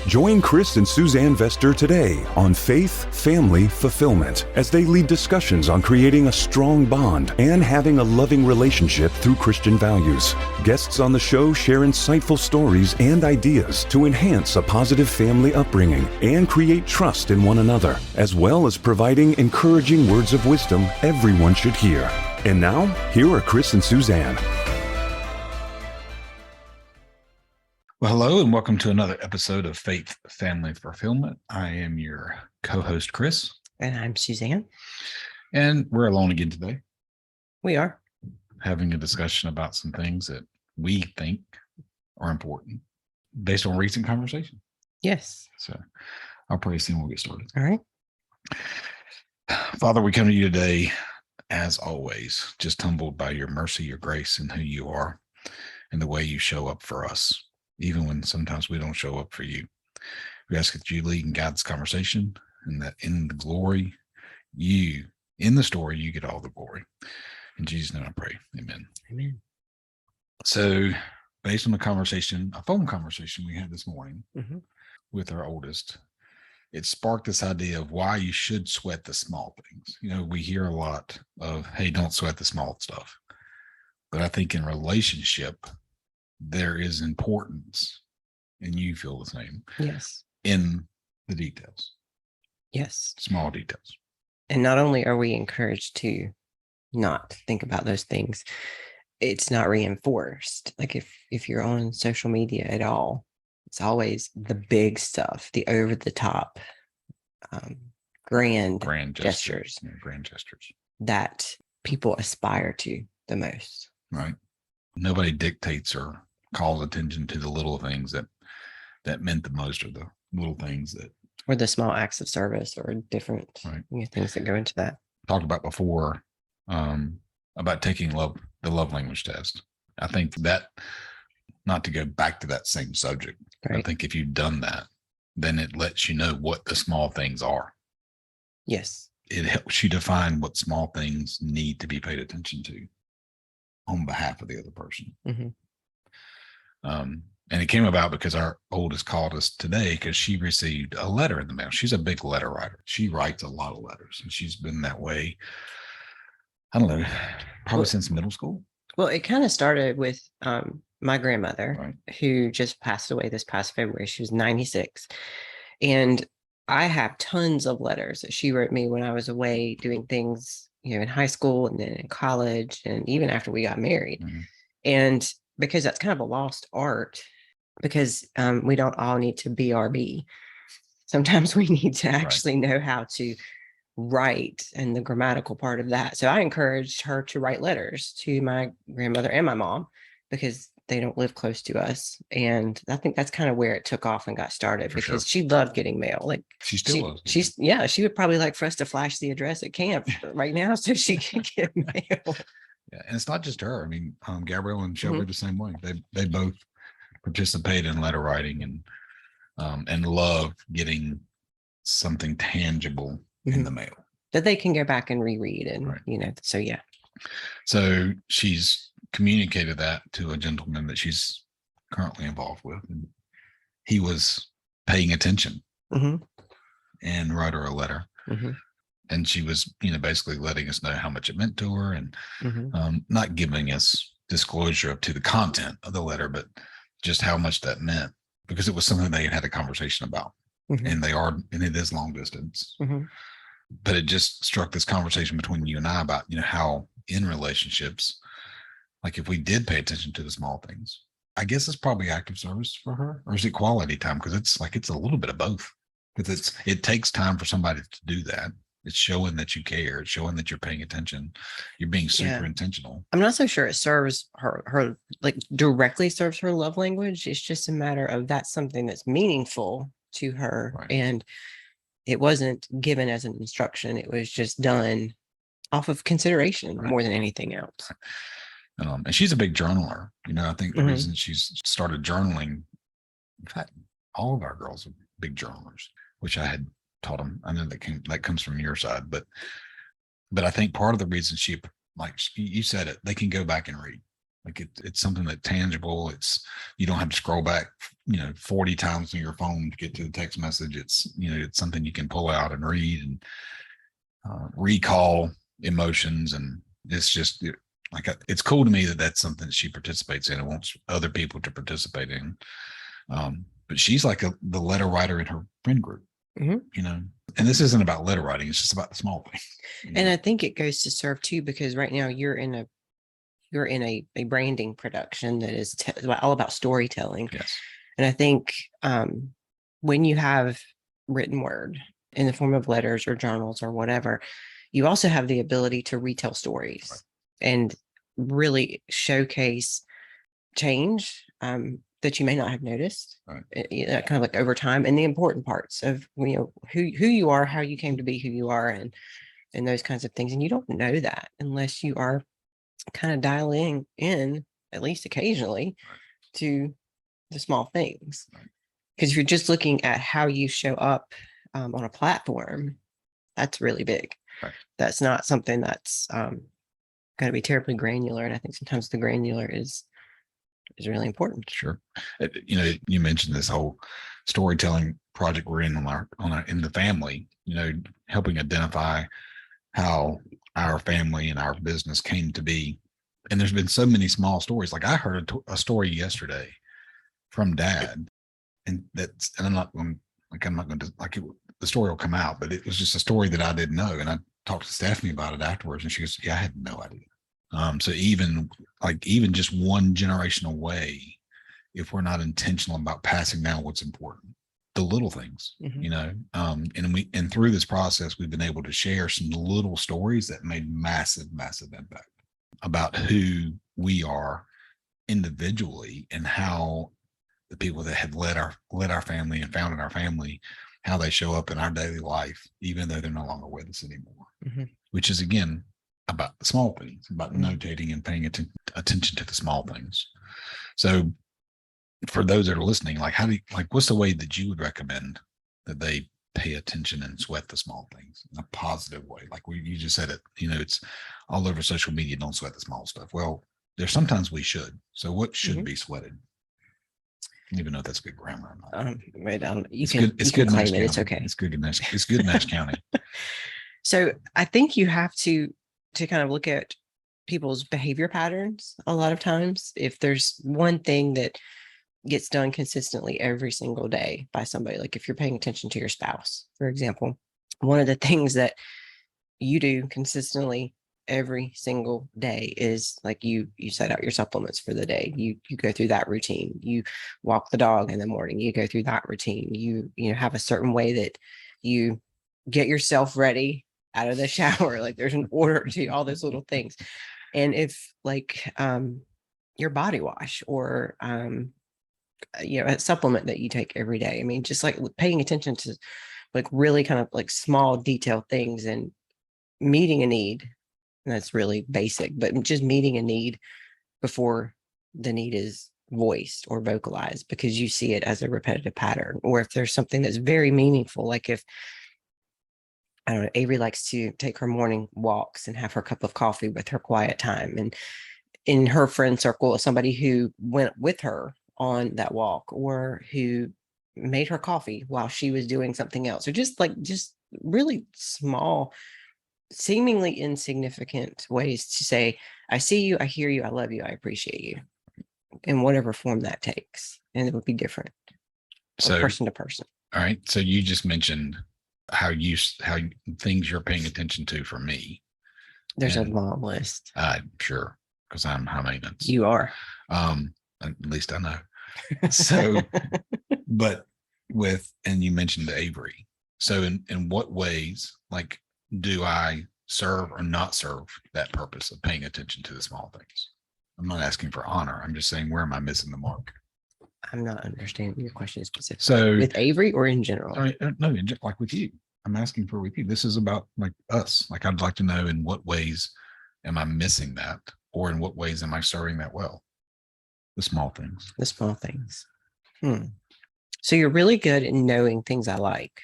Join Chris and Suzanne Vester today on Faith, Family, Fulfillment as they lead discussions on creating a strong bond and having a loving relationship through Christian values. Guests on the show share insightful stories and ideas to enhance a positive family upbringing and create trust in one another, as well as providing encouraging words of wisdom everyone should hear. And now, here are Chris and Suzanne. Well, hello, and welcome to another episode of Faith, Family, Fulfillment. I am your co-host, Chris. And I'm Suzanne. And we're alone again today. We are. Having a discussion about some things that we think are important based on recent conversation. Yes. So I'll pray soon we'll get started. All right. Father, we come to you today, as always, just humbled by your mercy, your grace, and who you are, and the way you show up for us. Even when sometimes we don't show up for you. We ask that you lead and guide this conversation, and that in the glory, in the story, you get all the glory. In Jesus' name I pray. Amen. Amen. So based on a phone conversation we had this morning with our oldest, it sparked this idea of why you should sweat the small things. You know, we hear a lot of, hey, don't sweat the small stuff. But I think in relationship, there is importance, and you feel the same. Yes. In the details. Yes. Small details. And not only are we encouraged to not think about those things, it's not reinforced. Like if you're on social media at all, it's always the big stuff, the over the top, grand gestures. Yeah, grand gestures that people aspire to the most. Right. Nobody dictates or calls attention to the little things that meant the most, or the little things that, or the small acts of service, or different things that go into that. Talked about before, about taking the love language test. I think that, not to go back to that same subject, right. I think if you've done that, then it lets you know what the small things are. Yes. It helps you define what small things need to be paid attention to on behalf of the other person. Mm-hmm. And it came about because our oldest called us today because she received a letter in the mail. She's a big letter writer. She writes a lot of letters, and she's been that way, I don't know, probably since middle school. Well, it kind of started with my grandmother, right. who just passed away this past February. She was 96. And I have tons of letters that she wrote me when I was away doing things, in high school and then in college, and even after we got married. Mm-hmm. And because that's kind of a lost art, because we don't all need to BRB. Sometimes we need to actually know how to write and the grammatical part of that. So I encouraged her to write letters to my grandmother and my mom, because they don't live close to us. And I think that's kind of where it took off and got started, because she loved getting mail. Like she still loves. She would probably like for us to flash the address at camp right now so she can get mail. Yeah, and it's not just her. I mean, Gabrielle and Shelby the same way. They both participate in letter writing and love getting something tangible in the mail that they can go back and reread, and so yeah. So she's communicated that to a gentleman that she's currently involved with, and he was paying attention and wrote her a letter. And she was, basically letting us know how much it meant to her, and not giving us disclosure to the content of the letter, but just how much that meant, because it was something they had a conversation about, and it is long distance. But it just struck this conversation between you and I about, how in relationships, like if we did pay attention to the small things, I guess it's probably active service for her, or is it quality time? Because it's a little bit of both. Because it takes time for somebody to do that. It's showing that you care. It's showing that you're paying attention. You're being super intentional. I'm not so sure it serves her like directly serves her love language. It's just a matter of that's something that's meaningful to her. Right. And it wasn't given as an instruction. It was just done off of consideration more than anything else. And she's a big journaler. I think the reason she's started journaling, in fact, all of our girls are big journalers, which I had taught them. I know that comes from your side, but I think part of the reason she, like you said it, they can go back and read. Like it's something that's tangible. You don't have to scroll back, 40 times on your phone to get to the text message. It's something you can pull out and read and recall emotions. And it's just it's cool to me that that's something that she participates in and wants other people to participate in. But she's like the letter writer in her friend group, and this isn't about letter writing. It's just about the small thing. And I think it goes to serve too, because right now you're in a branding production that is all about storytelling. Yes. And I think when you have written word in the form of letters or journals or whatever, you also have the ability to retell stories, right, and really showcase change that you may not have noticed, right, kind of like over time, and the important parts of who you are, how you came to be who you are, and those kinds of things. And you don't know that unless you are kind of dialing in, at least occasionally, right, to the small things. Because if you're just looking at how you show up on a platform, that's really big. Right. That's not something that's going to be terribly granular. And I think sometimes the granular is really important. Sure. You mentioned this whole storytelling project we're in in the family, helping identify how our family and our business came to be. And there's been so many small stories. Like I heard a story yesterday from Dad, and I'm not going to, the story will come out, but it was just a story that I didn't know. And I talked to Stephanie about it afterwards, and she goes, yeah, I had no idea. So even just one generational way, if we're not intentional about passing down what's important, the little things, and through this process, we've been able to share some little stories that made massive impact about who we are individually and how the people that have led our family and founded our family, how they show up in our daily life, even though they're no longer with us anymore, which is again about the small things, about notating and paying attention to the small things. So for those that are listening, what's the way that you would recommend that they pay attention and sweat the small things in a positive way? Like you just said it, it's all over social media. Don't sweat the small stuff. Well, there's sometimes we should. So what should be sweated? I don't even know if that's good grammar or not. It's good claim it. It's okay. It's good in Nash County. So I think you have to kind of look at people's behavior patterns a lot of times. If there's one thing that gets done consistently every single day by somebody, like if you're paying attention to your spouse, for example, one of the things that you do consistently every single day is like you set out your supplements for the day. You go through that routine. You walk the dog in the morning. You go through that routine. You have a certain way that you get yourself ready out of the shower. Like there's an order to all those little things. And if your body wash or a supplement that you take every day, I mean, just like paying attention to like really kind of like small detailed things and meeting a need. And that's really basic, but just meeting a need before the need is voiced or vocalized, because you see it as a repetitive pattern. Or if there's something that's very meaningful, like if, I don't know, Avery likes to take her morning walks and have her cup of coffee with her quiet time. And in her friend circle, somebody who went with her on that walk or who made her coffee while she was doing something else, or just really small, seemingly insignificant ways to say, I see you, I hear you, I love you, I appreciate you, in whatever form that takes. And it would be different from person to person. All right. So you just mentioned how things you're paying attention to for me. There's a long list. Sure. Because I'm high maintenance. You are. At least I know. So, but and you mentioned Avery. So in what ways, like, do I serve or not serve that purpose of paying attention to the small things? I'm not asking for honor. I'm just saying, where am I missing the mark? I'm not understanding your question specifically. So with Avery or in general? No, like with you. I'm asking for with you. This is about like us. Like I'd like to know in what ways am I missing that, or in what ways am I serving that well? The small things. The small things. So you're really good at knowing things I like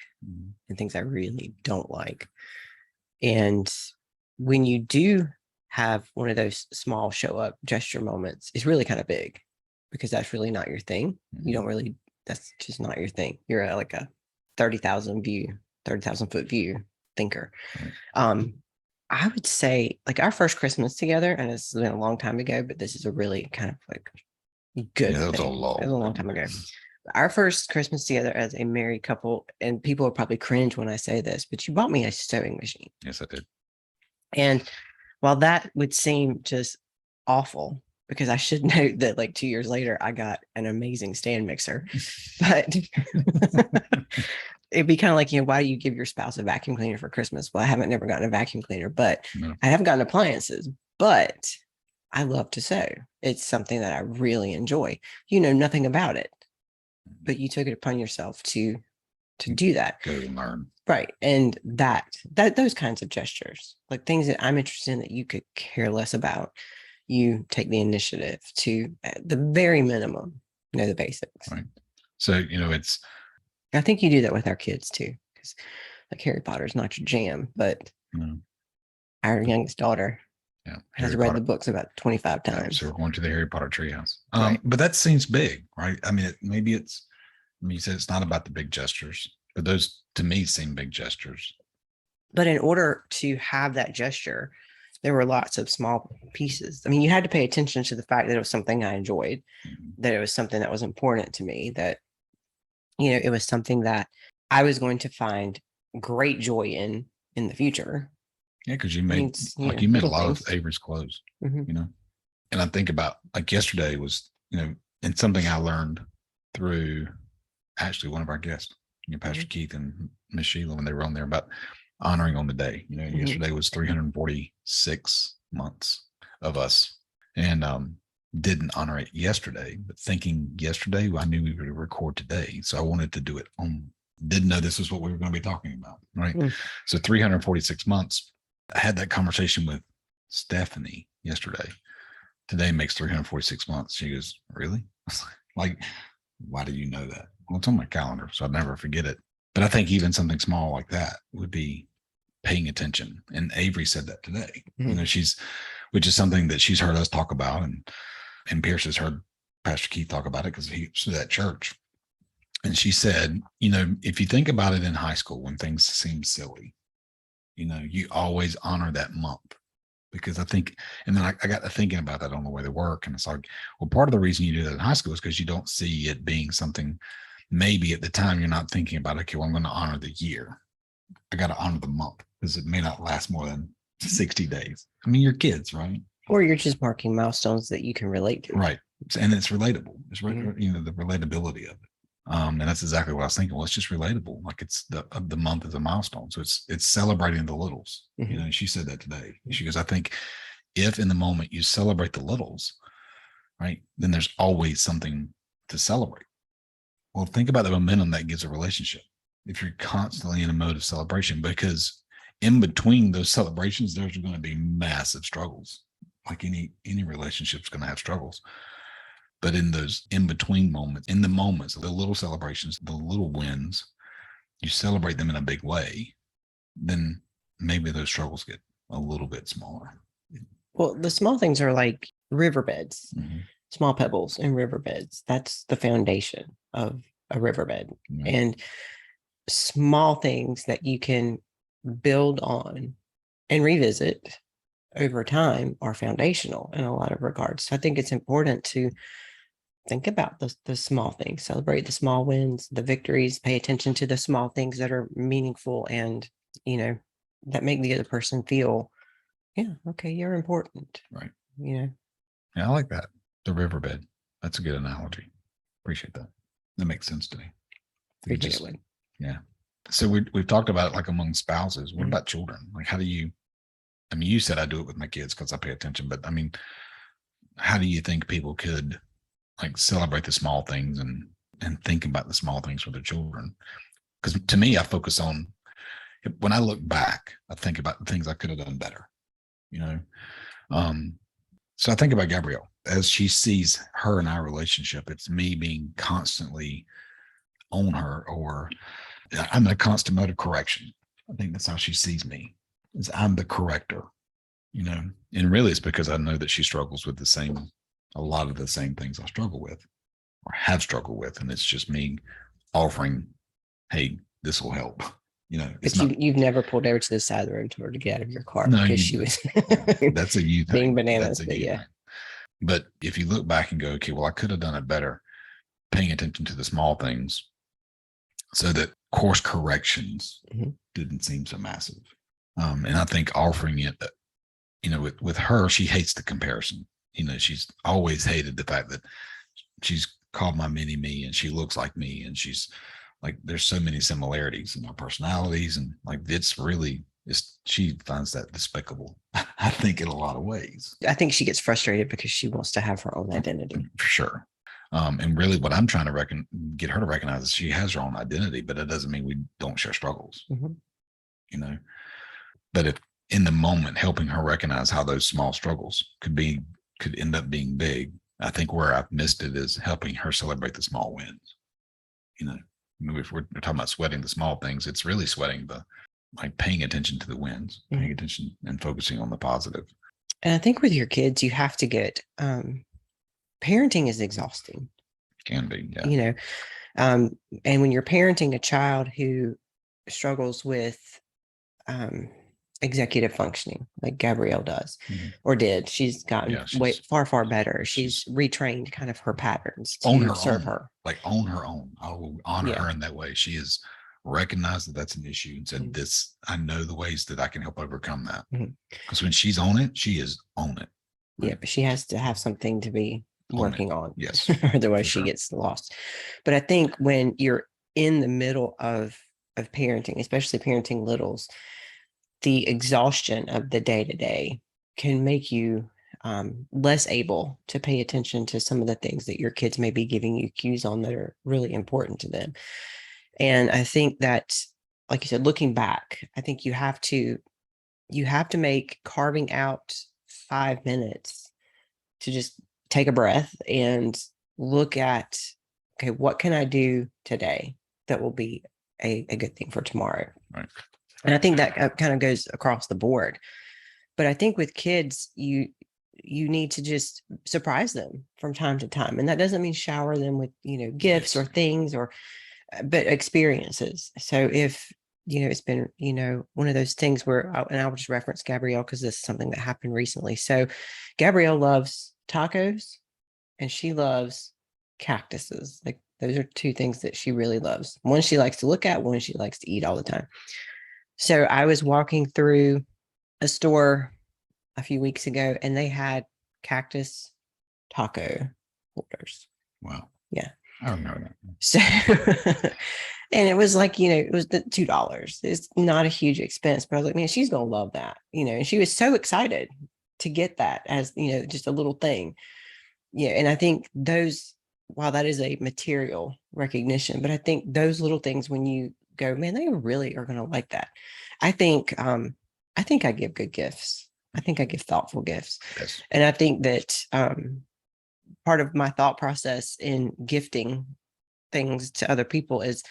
and things I really don't like. And when you do have one of those small show up gesture moments is really kind of big, because that's really not your thing. You don't really, that's just not your thing. You're like a 30,000 foot view thinker. Right. I would say like our first Christmas together, and this has been a long time ago, but this is a really kind of like good Yeah, that was thing. a long, It was a long time ago. Our first Christmas together as a married couple, and people will probably cringe when I say this, but you bought me a sewing machine. Yes, I did. And while that would seem just awful, because I should note that like 2 years later, I got an amazing stand mixer, but it'd be kind of like, why do you give your spouse a vacuum cleaner for Christmas? Well, I haven't never gotten a vacuum cleaner, but I haven't gotten appliances, but I love to sew. It's something that I really enjoy. You know nothing about it, but you took it upon yourself to do that. Go and learn. Right. And that those kinds of gestures, like things that I'm interested in that you could care less about, you take the initiative to, at the very minimum, know the basics. Right. So, I think you do that with our kids too, because like Harry Potter's not your jam, but our youngest daughter has read the books about 25 times. So we're going to the Harry Potter treehouse. Right. But that seems big, right? I mean, you said it's not about the big gestures, but those to me seem big gestures. But in order to have that gesture, there were lots of small pieces. I mean, you had to pay attention to the fact that it was something I enjoyed, that it was something that was important to me, that, it was something that I was going to find great joy in the future. Yeah, because you made a lot of Avery's clothes, Mm-hmm. And I think about like yesterday was, and something I learned through actually one of our guests, Pastor Keith and Miss Sheila, when they were on there about honoring on the day. Yesterday was 346 months of us, and didn't honor it yesterday, but thinking yesterday, I knew we would record today. So I wanted to do it didn't know this was what we were going to be talking about. Right. So 346 months. I had that conversation with Stephanie yesterday. Today makes 346 months. She goes, really? Like, why do you know that? Well, it's on my calendar, so I'd never forget it. But I think even something small like that would be paying attention. And Avery said that today. Which is something that she's heard us talk about, and Pierce has heard Pastor Keith talk about it because he's at church. And she said, if you think about it in high school, when things seem silly, you always honor that month, because I think, and then I got to thinking about that on the way to work. And it's like, well, part of the reason you do that in high school is because you don't see it being something, maybe at the time you're not thinking about, okay, well, I'm going to honor the year. I got to honor the month because it may not last more than 60 days. I mean, you're kids, right? Or you're just marking milestones that you can relate to. Right. And it's relatable. It's right. The relatability of it. And that's exactly what I was thinking. Well, it's just relatable. Like it's the month is a milestone. So it's celebrating the littles. She said that today. She goes, I think if in the moment you celebrate the littles, right, then there's always something to celebrate. Well, think about the momentum that gives a relationship. If you're constantly in a mode of celebration, because in between those celebrations, there's going to be massive struggles. Like any relationship's going to have struggles. But in those in-between moments, the little celebrations, the little wins, you celebrate them in a big way, then maybe those struggles get a little bit smaller. Well, the small things are like riverbeds, small pebbles in riverbeds. That's the foundation of a riverbed. Right. And small things that you can build on and revisit over time are foundational in a lot of regards. So I think it's important to think about the small things, celebrate the small wins, the victories, pay attention to the small things that are meaningful and, that make the other person feel, yeah, okay, you're important. Right. Yeah, I like that. The riverbed. That's a good analogy. Appreciate that. That makes sense to me. Yeah. So we've talked about it like among spouses. What about children? Like, how do you, you said I do it with my kids because I pay attention, but how do you think people could like celebrate the small things and think about the small things with their children? Because to me, I focus on, when I look back, I think about the things I could have done better, So I think about Gabrielle as she sees her and our relationship. It's me being constantly on her, or I'm in a constant mode of correction. I think that's how she sees me, is I'm the corrector, and really it's because I know that she struggles with a lot of the same things I struggle with or have struggled with. And it's just me offering, hey, this will help. But you've never pulled over to the side of the road and told her to get out of your car No, because she was that's a you thing. being bananas. That's a you thing. But if you look back and go, okay, well, I could have done it better, paying attention to the small things so that course corrections didn't seem so massive. And I think offering it, with her, she hates the comparison. She's always hated the fact that she's called my mini me and she looks like me. And she's like, there's so many similarities in our personalities. And like, she finds that despicable, I think, in a lot of ways. I think she gets frustrated because she wants to have her own identity. For sure. And really what I'm trying to get her to recognize is she has her own identity, but it doesn't mean we don't share struggles, but if in the moment, helping her recognize how those small struggles could end up being big. I think where I've missed it is helping her celebrate the small wins. If we're talking about sweating the small things, it's really sweating paying attention to the wins, paying attention and focusing on the positive. And I think with your kids, you have to get, parenting is exhausting. Can be, yeah. And when you're parenting a child who struggles with executive functioning, like Gabrielle does or did, she's gotten far better. She's retrained kind of her patterns to serve her. Like on her own. I will honor her in that way. She has recognized that that's an issue and said, I know the ways that I can help overcome that. Because when she's on it, she is on it. Right? Yeah, but she has to have something to be working on. Yes. Otherwise she gets lost. But I think when you're in the middle of parenting, especially parenting littles, the exhaustion of the day-to-day can make you less able to pay attention to some of the things that your kids may be giving you cues on that are really important to them. And I think that, like you said, looking back, I think you have to make carving out 5 minutes to just take a breath and look at, okay, what can I do today that will be a good thing for tomorrow? Right. And I think that kind of goes across the board. But I think with kids, you need to just surprise them from time to time. And that doesn't mean shower them with, gifts or things but experiences. So if, it's been, one of those things where, and I'll just reference Gabrielle because this is something that happened recently. So Gabrielle loves tacos and she loves cactuses. Like those are two things that she really loves. One she likes to look at, one she likes to eat all the time. So I was walking through a store a few weeks ago and they had cactus taco holders. Wow. Yeah. I don't know that. So, and it was like, it was the $2. It's not a huge expense, but I was like, man, she's going to love that, and she was so excited to get that as, just a little thing. Yeah. And I think while that is a material recognition, but I think those little things, when you go, man, they really are going to like that. I think I give good gifts. I think I give thoughtful gifts. Yes. And I think that part of my thought process in gifting things to other people is,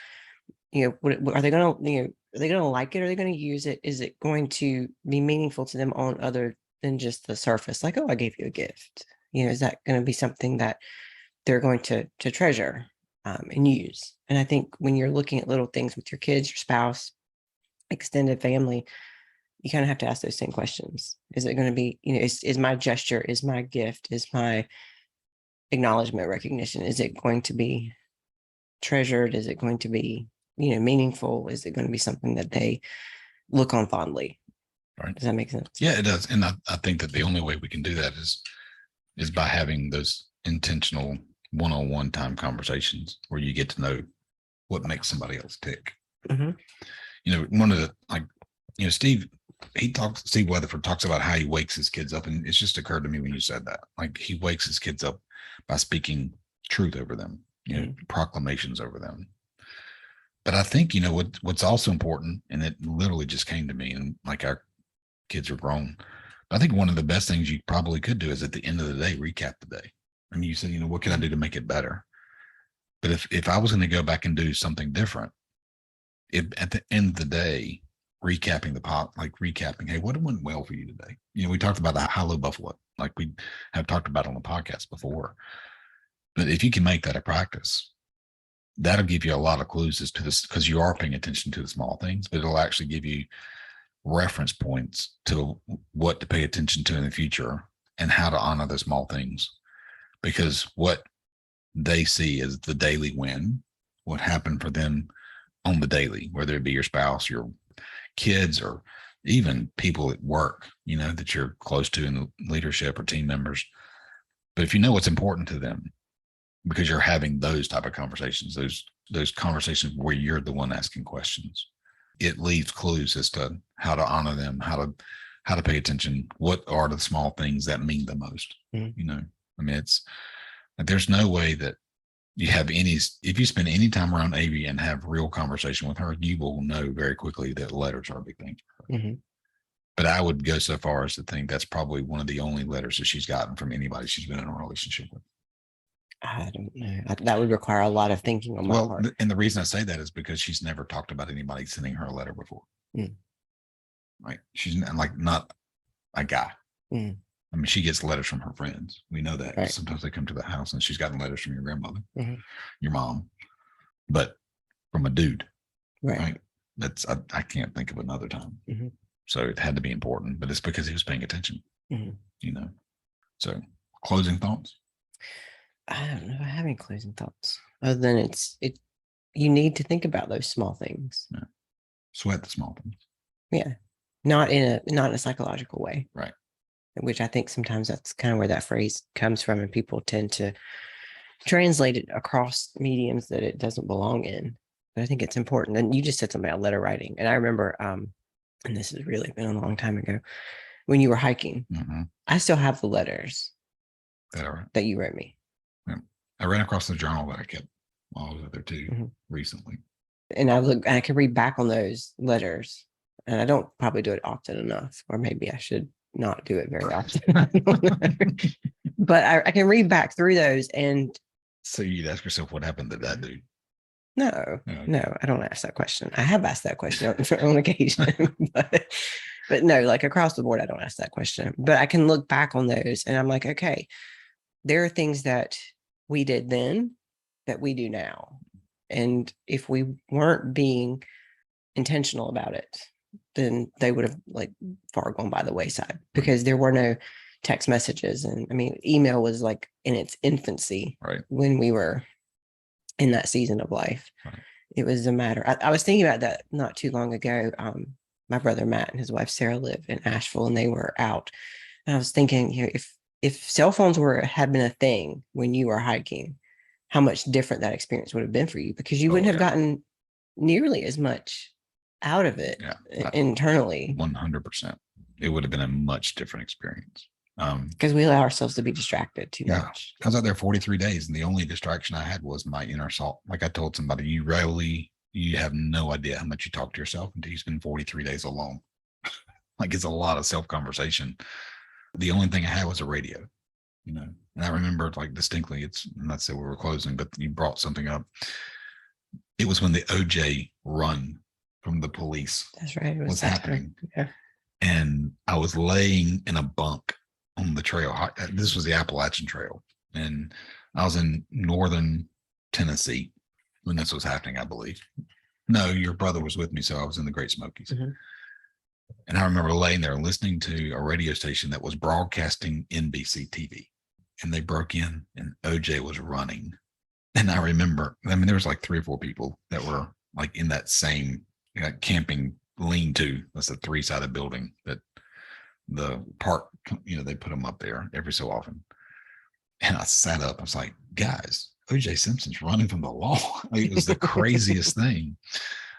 are they going to like it? Are they going to use it? Is it going to be meaningful to them on other than just the surface? Like, oh, I gave you a gift. Is that going to be something that they're going to treasure and use? And I think when you're looking at little things with your kids, your spouse, extended family, you kind of have to ask those same questions. Is it going to be, is my gesture, is my gift, is my acknowledgement, recognition, is it going to be treasured? Is it going to be, meaningful? Is it going to be something that they look on fondly? Right. Does that make sense? Yeah, it does. And I think that the only way we can do that is by having those intentional one-on-one time conversations where you get to know what makes somebody else tick. One of the, Steve Weatherford talks about how he wakes his kids up. And it's just occurred to me when you said that, like he wakes his kids up by speaking truth over them, proclamations over them. But I think, what's also important, and it literally just came to me, and like our kids are grown. I think one of the best things you probably could do is at the end of the day, recap the day. I mean, you said, what can I do to make it better? But if I was going to go back and do something different, at the end of the day, recapping recapping, hey, what went well for you today? We talked about the high-low buffalo, like we have talked about on the podcast before. But if you can make that a practice, that'll give you a lot of clues as to this, because you are paying attention to the small things, but it'll actually give you reference points to what to pay attention to in the future and how to honor the small things. Because what they see is the daily win, what happened for them on the daily, whether it be your spouse, your kids, or even people at work, that you're close to in leadership or team members. But if you know what's important to them, because you're having those type of conversations, those conversations where you're the one asking questions, it leaves clues as to how to honor them, how to pay attention. What are the small things that mean the most? It's, there's no way that you have if you spend any time around Avi and have real conversation with her, you will know very quickly that letters are a big thing for her. Mm-hmm. But I would go so far as to think that's probably one of the only letters that she's gotten from anybody she's been in a relationship with. I don't know. That would require a lot of thinking on my part. And the reason I say that is because she's never talked about anybody sending her a letter before. Right? She's not a guy. I mean, she gets letters from her friends. We know that. Right. Sometimes they come to the house and she's gotten letters from your grandmother, your mom, but from a dude. Right? That's I can't think of another time. So it had to be important, but it's because he was paying attention. So closing thoughts. I don't know if I have any closing thoughts other than you need to think about those small things. Yeah. Sweat the small things. Yeah. Not in a psychological way. Right. Which I think sometimes that's kind of where that phrase comes from, and people tend to translate it across mediums that it doesn't belong in. But I think it's important. And you just said something about letter writing. And I remember, and this has really been a long time ago, when you were hiking, I still have the letters that you wrote me. Yeah. I ran across the journal that I kept while I was out there too recently. And I can read back on those letters, and I don't probably do it often enough, or maybe I should not do it very often. But I can read back through those. And so you'd ask yourself, what happened to that dude? No, I don't ask that question. I have asked that question on occasion, but no, like across the board, I don't ask that question. But I can look back on those and I'm like, okay, there are things that we did then that we do now. And if we weren't being intentional about it, then they would have far gone by the wayside, because there were no text messages. And I mean, email was like in its infancy when we were in that season of life. Right. It was a matter. I was thinking about that not too long ago. My brother Matt and his wife Sarah live in Asheville, and they were out. And I was thinking, if cell phones had been a thing when you were hiking, how much different that experience would have been for you, because you wouldn't have gotten nearly as much out of it internally. 100%. It would have been a much different experience. Because we allow ourselves to be distracted too much. I was out there 43 days, and the only distraction I had was my inner self. Like I told somebody, you have no idea how much you talk to yourself until you spend 43 days alone. It's a lot of self-conversation. The only thing I had was a radio, and I remember distinctly, I'm not saying we were closing, but you brought something up. It was when the OJ run from the police. That's right. Was happening. Yeah. And I was laying in a bunk on the trail. This was the Appalachian Trail, and I was in northern Tennessee when this was happening, I believe. No, your brother was with me, so I was in the Great Smokies. And I remember laying there listening to a radio station that was broadcasting NBC TV, and they broke in, and OJ was running. And I remember, there was 3 or 4 people that were in that same camping lean-to. That's a 3-sided building that the park, they put them up there every so often. And I sat up. I was like, guys, OJ Simpson's running from the law. It was the craziest thing.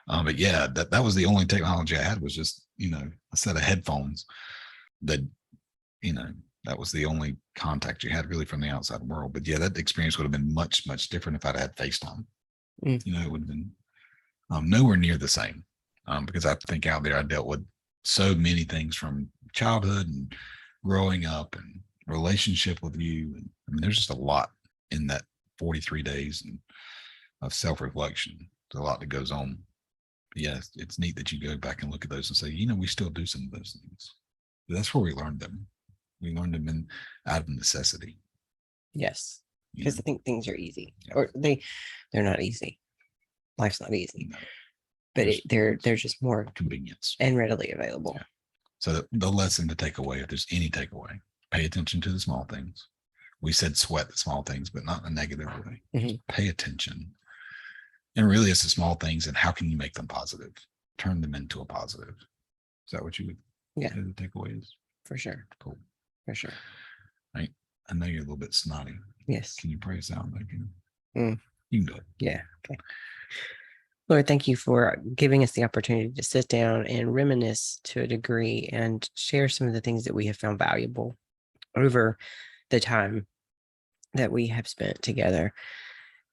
But yeah, that was the only technology I had, was just, a set of headphones that, that was the only contact you had really from the outside world. But yeah, that experience would have been much, much different if I'd had FaceTime. It would have been nowhere near the same. Because I think out there I dealt with so many things from childhood and growing up and relationship with you. And there's just a lot in that 43 days of self-reflection. There's a lot that goes on. Yeah, it's neat that you go back and look at those and say, we still do some of those things. That's where we learned them. We learned them out of necessity. Yes. Because I think things are easy, Yeah. or they're not easy. Life's not easy, No. but they're just more Convenience and readily available. Yeah. So the lesson to take away, if there's any takeaway, pay attention to the small things. We said sweat the small things, but not in a negative way. Mhm. Pay attention. And really, it's the small things, and how can you make them positive? Turn them into a positive. Is that what you would say the takeaway is? For sure. Cool. For sure. I know you're a little bit snotty. Yes. Can you pray us out? You Mm. can do it. Yeah. Okay. Lord, thank you for giving us the opportunity to sit down and reminisce to a degree and share some of the things that we have found valuable over the time that we have spent together.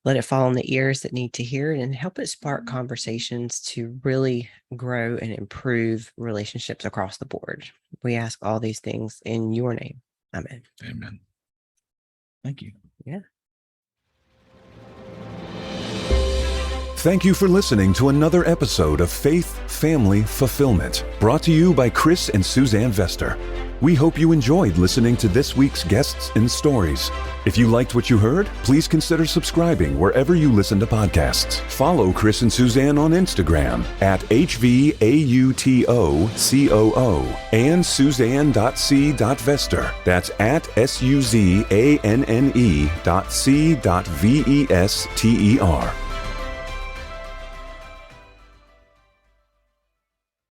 Let it fall on the ears that need to hear it, and help it spark conversations to really grow and improve relationships across the board. We ask all these things in your name. Amen. Amen. Thank you. Yeah. Thank you for listening to another episode of Faith, Family, Fulfillment, brought to you by Chris and Suzanne Vester. We hope you enjoyed listening to this week's guests and stories. If you liked what you heard, please consider subscribing wherever you listen to podcasts. Follow Chris and Suzanne on Instagram at HVAUTOCOO and Suzanne.c.Vester. That's at SUZANNE.c.VESTER.